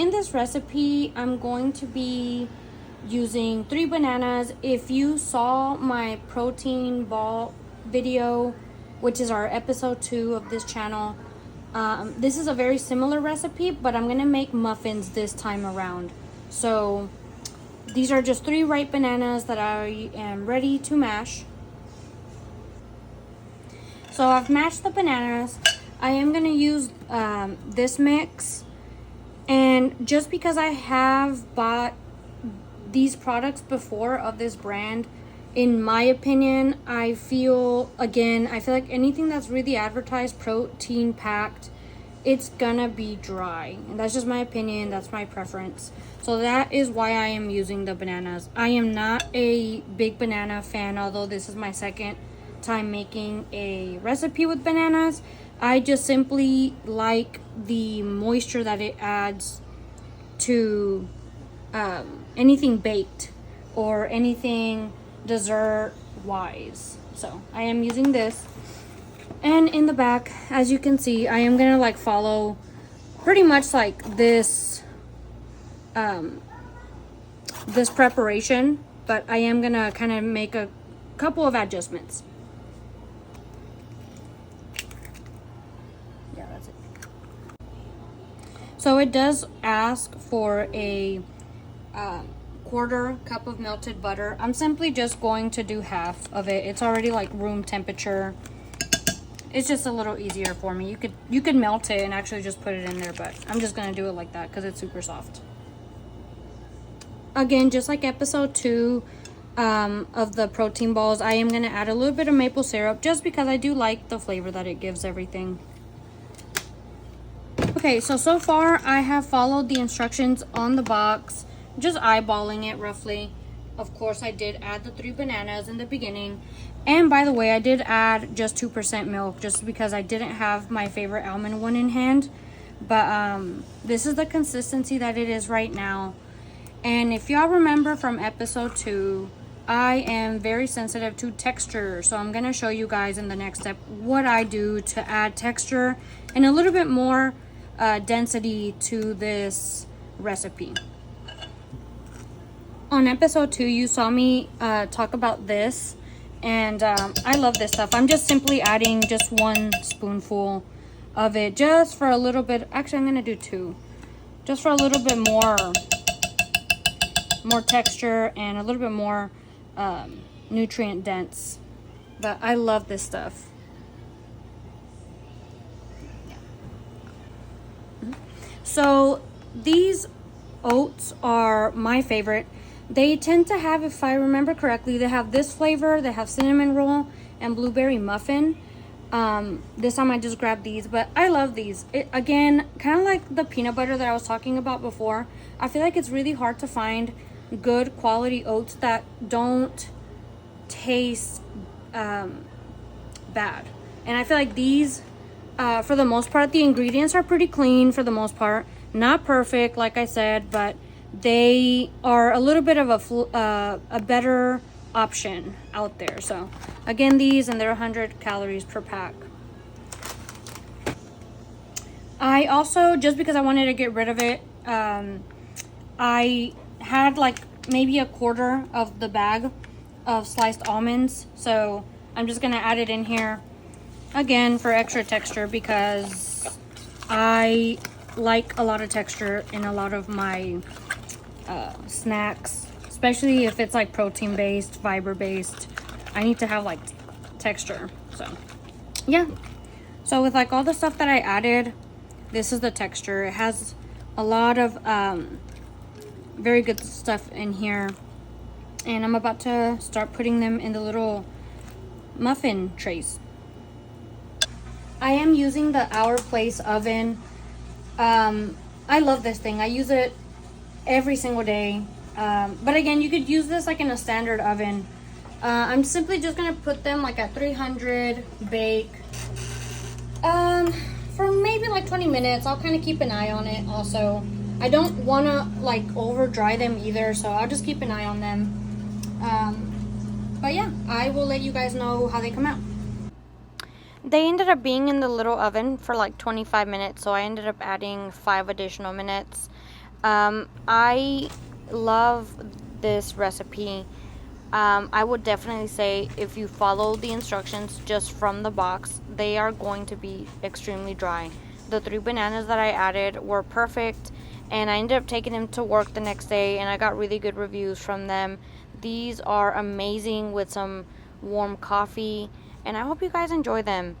in this recipe, I'm going to be using 3 bananas. If you saw my protein ball video, which is our episode 2 of this channel, this is a very similar recipe, but I'm gonna make muffins this time around. So these are just 3 ripe bananas that I am ready to mash. So I've mashed the bananas. I am gonna use this mix, and just because I have bought these products before of this brand, in my opinion, I feel like anything that's really advertised protein packed, it's gonna be dry. And that's just my opinion, that's my preference. So that is why I am using the bananas. I am not a big banana fan, although this is my second time making a recipe with bananas. I just simply like the moisture that it adds to anything baked or anything dessert wise. So I am using this, and in the back, as you can see, I am gonna like follow pretty much like this this preparation, but I am gonna kind of make a couple of adjustments. Yeah, that's it. So it does ask for a quarter cup of melted butter. I'm simply just going to do half of it. It's already like room temperature. It's just a little easier for me. You could melt it and actually just put it in there, but I'm just gonna do it like that because it's super soft. Again, just like episode 2 of the protein balls, I am gonna add a little bit of maple syrup just because I do like the flavor that it gives everything. Okay, so far I have followed the instructions on the box, just eyeballing it roughly. Of course, I did add the 3 bananas in the beginning. And by the way, I did add just 2% milk just because I didn't have my favorite almond one in hand. But this is the consistency that it is right now. And if y'all remember from episode 2, I am very sensitive to texture. So I'm going to show you guys in the next step what I do to add texture and a little bit more density to this recipe. On episode 2, you saw me talk about this, and I love this stuff. I'm just simply adding just 1 spoonful of it just for a little bit. Actually, I'm gonna do 2, just for a little bit more texture and a little bit more nutrient dense. But I love this stuff. So these oats are my favorite. They tend to have, if I remember correctly, they have this flavor, they have cinnamon roll and blueberry muffin. This time I just grabbed these, but I love these. Again, kind of like the peanut butter that I was talking about before, I feel like it's really hard to find good quality oats that don't taste bad. And I feel like these, for the most part, the ingredients are pretty clean for the most part. Not perfect, like I said, but they are a little bit of a better option out there. So again, these, and they're 100 calories per pack. I also, just because I wanted to get rid of it, I had like maybe a quarter of the bag of sliced almonds, so I'm just gonna add it in here again for extra texture because I like a lot of texture in a lot of my snacks, especially if it's like protein based, fiber based. I need to have like texture. So yeah, so with like all the stuff that I added, this is the texture. It has a lot of very good stuff in here, and I'm about to start putting them in the little muffin trays. I am using the Our Place oven. I love this thing. I use it every single day. But again, you could use this like in a standard oven. I'm simply just gonna put them like at 300, bake for maybe like 20 minutes. I'll kind of keep an eye on it also. I don't want to like over dry them either, so I'll just keep an eye on them. But yeah, I will let you guys know how they come out. They ended up being in the little oven for like 25 minutes, so I ended up adding 5 additional minutes. I love this recipe. I would definitely say if you follow the instructions just from the box, they are going to be extremely dry. The 3 bananas that I added were perfect, and I ended up taking them to work the next day, and I got really good reviews from them. These are amazing with some warm coffee, and I hope you guys enjoy them.